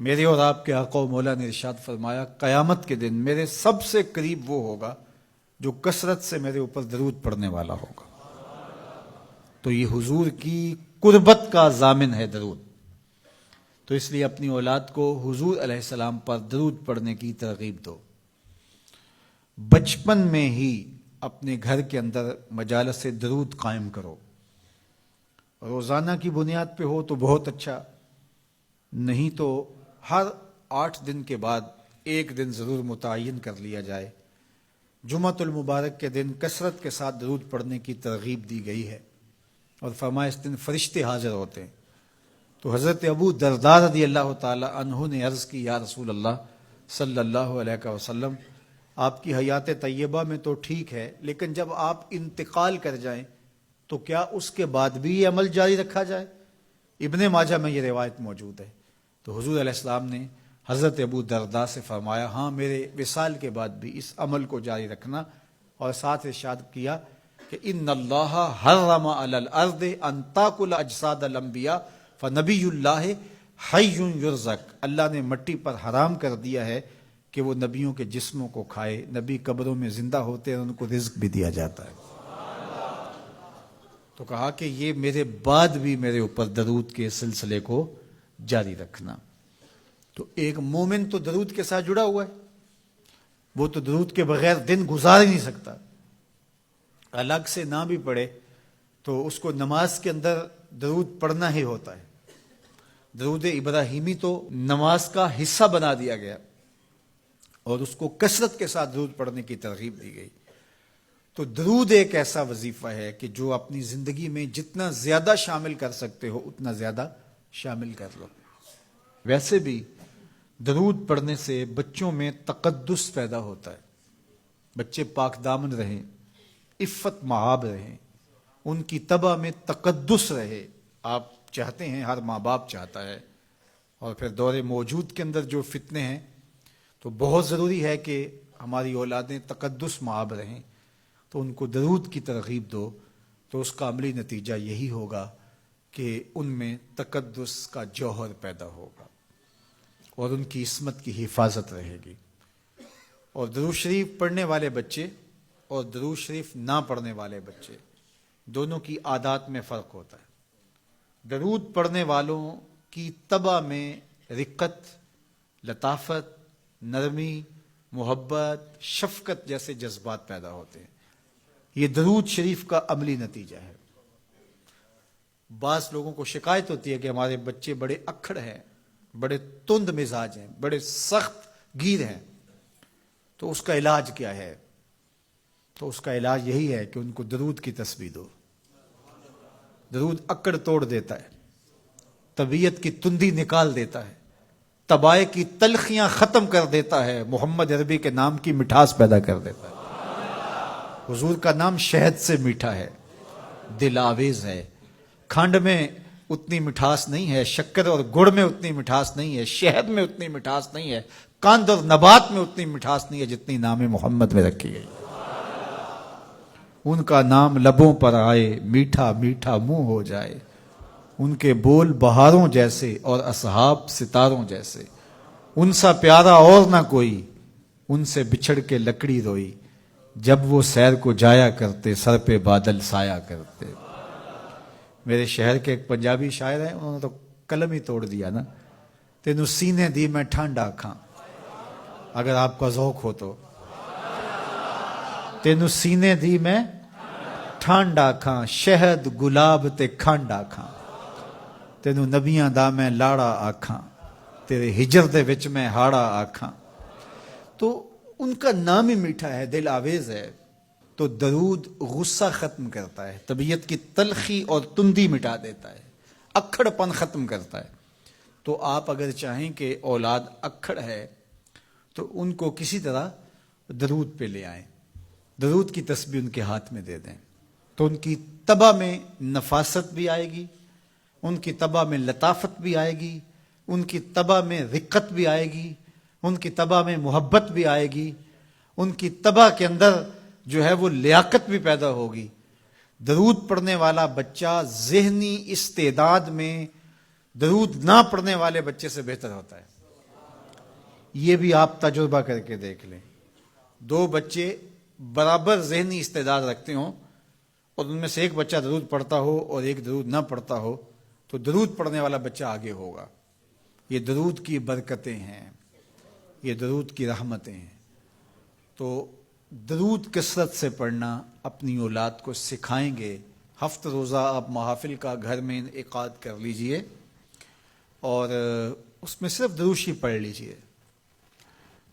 میرے اور آپ کے آقا و مولا نے ارشاد فرمایا قیامت کے دن میرے سب سے قریب وہ ہوگا جو کثرت سے میرے اوپر درود پڑھنے والا ہوگا. تو یہ حضور کی قربت کا ضامن ہے درود. تو اس لیے اپنی اولاد کو حضور علیہ السلام پر درود پڑھنے کی ترغیب دو. بچپن میں ہی اپنے گھر کے اندر مجالس درود قائم کرو. روزانہ کی بنیاد پہ ہو تو بہت اچھا، نہیں تو ہر 8 دن کے بعد ایک دن ضرور متعین کر لیا جائے. جمعۃ المبارک کے دن کثرت کے ساتھ درود پڑھنے کی ترغیب دی گئی ہے، اور فرمایا اس دن فرشتے حاضر ہوتے ہیں. تو حضرت ابو درداء رضی اللہ تعالی عنہ نے عرض کی یا رسول اللہ صلی اللہ علیہ وسلم، آپ کی حیات طیبہ میں تو ٹھیک ہے، لیکن جب آپ انتقال کر جائیں تو کیا اس کے بعد بھی یہ عمل جاری رکھا جائے؟ ابن ماجہ میں یہ روایت موجود ہے. تو حضور علیہ السلام نے حضرت ابو درداء سے فرمایا ہاں میرے وصال کے بعد بھی اس عمل کو جاری رکھنا، اور ساتھ ارشاد کیا کہ ان اللہ حرم علی الارض ان تاکل اجساد الانبیاء فنبی اللہ حی یرزق. اللہ نے مٹی پر حرام کر دیا ہے کہ وہ نبیوں کے جسموں کو کھائے. نبی قبروں میں زندہ ہوتے ہیں، ان کو رزق بھی دیا جاتا ہے. تو کہا کہ یہ میرے بعد بھی میرے اوپر درود کے سلسلے کو جاری رکھنا. تو ایک مومن تو درود کے ساتھ جڑا ہوا ہے، وہ تو درود کے بغیر دن گزار ہی نہیں سکتا. الگ سے نہ بھی پڑھے تو اس کو نماز کے اندر درود پڑھنا ہی ہوتا ہے. درود ابراہیمی تو نماز کا حصہ بنا دیا گیا، اور اس کو کثرت کے ساتھ درود پڑھنے کی ترغیب دی گئی. تو درود ایک ایسا وظیفہ ہے کہ جو اپنی زندگی میں جتنا زیادہ شامل کر سکتے ہو اتنا زیادہ شامل کر لو. ویسے بھی درود پڑھنے سے بچوں میں تقدس پیدا ہوتا ہے. بچے پاک دامن رہیں، عفت مآب رہیں، ان کی طبع میں تقدس رہے. آپ چاہتے ہیں، ہر ماں باپ چاہتا ہے. اور پھر دور موجود کے اندر جو فتنے ہیں تو بہت ضروری ہے کہ ہماری اولادیں تقدس مآب رہیں. تو ان کو درود کی ترغیب دو، تو اس کا عملی نتیجہ یہی ہوگا کہ ان میں تقدس کا جوہر پیدا ہوگا اور ان کی عصمت کی حفاظت رہے گی. اور درود شریف پڑھنے والے بچے اور درود شریف نہ پڑھنے والے بچے دونوں کی عادات میں فرق ہوتا ہے. درود پڑھنے والوں کی طبع میں رقت، لطافت، نرمی، محبت، شفقت جیسے جذبات پیدا ہوتے ہیں. یہ درود شریف کا عملی نتیجہ ہے. بعض لوگوں کو شکایت ہوتی ہے کہ ہمارے بچے بڑے اکھڑ ہیں، بڑے تند مزاج ہیں، بڑے سخت گیر ہیں. تو اس کا علاج کیا ہے؟ تو اس کا علاج یہی ہے کہ ان کو درود کی تسبیح دو. درود اکڑ توڑ دیتا ہے، طبیعت کی تندی نکال دیتا ہے، طبائع کی تلخیاں ختم کر دیتا ہے، محمد عربی کے نام کی مٹھاس پیدا کر دیتا ہے. حضور کا نام شہد سے میٹھا ہے، دل آویز ہے. کھنڈ میں اتنی مٹھاس نہیں ہے، شکر اور گڑ میں اتنی مٹھاس نہیں ہے، شہد میں اتنی مٹھاس نہیں ہے، قند اور نبات میں اتنی مٹھاس نہیں ہے جتنی نام محمد میں رکھی گئی. ان کا نام لبوں پر آئے، میٹھا میٹھا منہ ہو جائے. ان کے بول بہاروں جیسے اور اصحاب ستاروں جیسے. ان سا پیارا اور نہ کوئی، ان سے بچھڑ کے لکڑی روئی. جب وہ سیر کو جایا کرتے، سر پہ بادل سایا کرتے. میرے شہر کے ایک پنجابی شاعر ہیں، انہوں نے تو قلم ہی توڑ دیا نا. تینوں سینے دی میں ٹھنڈ آکھاں، اگر آپ کا ذوق ہو تو. تینوں سینے دی میں ٹھنڈ آکھاں، شہد گلاب تے کھنڈ آکھاں. تینوں نبیاں دا میں لاڑا آکھاں، تیرے ہجر دے وچ میں ہاڑا آکھاں. تو ان کا نام ہی میٹھا ہے، دل آویز ہے. تو درود غصہ ختم کرتا ہے، طبیعت کی تلخی اور تندی مٹا دیتا ہے، اکھڑ پن ختم کرتا ہے. تو آپ اگر چاہیں کہ اولاد اکھڑ ہے تو ان کو کسی طرح درود پہ لے آئیں، درود کی تسبیح ان کے ہاتھ میں دے دیں. تو ان کی طبع میں نفاست بھی آئے گی، ان کی طبع میں لطافت بھی آئے گی، ان کی طبع میں رقت بھی آئے گی، ان کی طبع میں محبت بھی آئے گی، ان کی طبع کے اندر جو ہے وہ لیاقت بھی پیدا ہوگی. درود پڑھنے والا بچہ ذہنی استعداد میں درود نہ پڑھنے والے بچے سے بہتر ہوتا ہے. یہ بھی آپ تجربہ کر کے دیکھ لیں، دو بچے برابر ذہنی استعداد رکھتے ہوں اور ان میں سے ایک بچہ درود پڑھتا ہو اور ایک درود نہ پڑھتا ہو تو درود پڑھنے والا بچہ آگے ہوگا۔ یہ درود کی برکتیں ہیں، یہ درود کی رحمتیں ہیں۔ تو درود کثرت سے پڑھنا اپنی اولاد کو سکھائیں گے۔ ہفتہ روزہ آپ محافل کا گھر میں انعقاد کر لیجئے اور اس میں صرف دروشی پڑھ لیجئے،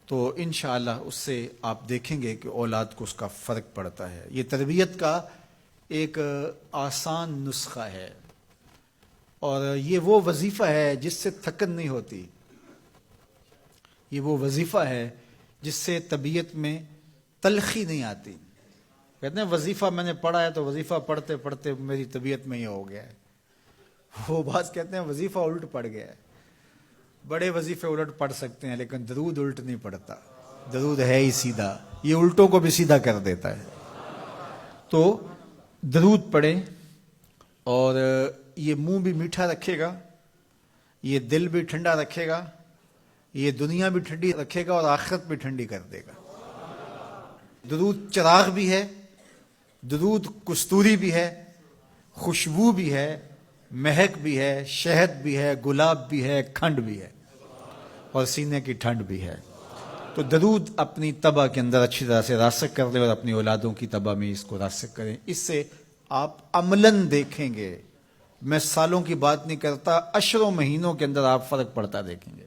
تو انشاءاللہ اس سے آپ دیکھیں گے کہ اولاد کو اس کا فرق پڑتا ہے۔ یہ تربیت کا ایک آسان نسخہ ہے اور یہ وہ وظیفہ ہے جس سے تھکن نہیں ہوتی، یہ وہ وظیفہ ہے جس سے طبیعت میں تلخی نہیں آتی۔ کہتے ہیں وظیفہ میں نے پڑھا ہے تو وظیفہ پڑھتے پڑھتے میری طبیعت میں یہ ہو گیا ہے، وہ بعض کہتے ہیں وظیفہ الٹ پڑ گیا ہے۔ بڑے وظیفے الٹ پڑھ سکتے ہیں لیکن درود الٹ نہیں پڑتا، درود ہے ہی سیدھا، یہ الٹوں کو بھی سیدھا کر دیتا ہے۔ تو درود پڑھیں اور یہ منہ بھی میٹھا رکھے گا، یہ دل بھی ٹھنڈا رکھے گا، یہ دنیا بھی ٹھنڈی رکھے گا اور آخرت بھی ٹھنڈی کر دے گا۔ درود چراغ بھی ہے، درود کستوری بھی ہے، خوشبو بھی ہے، مہک بھی ہے، شہد بھی ہے، گلاب بھی ہے، کھنڈ بھی ہے اور سینے کی ٹھنڈ بھی ہے۔ تو درود اپنی طبع کے اندر اچھی طرح سے راسخ کر لیں اور اپنی اولادوں کی طبع میں اس کو راسخ کریں۔ اس سے آپ عملاً دیکھیں گے، میں سالوں کی بات نہیں کرتا، اشروں مہینوں کے اندر آپ فرق پڑتا دیکھیں گے۔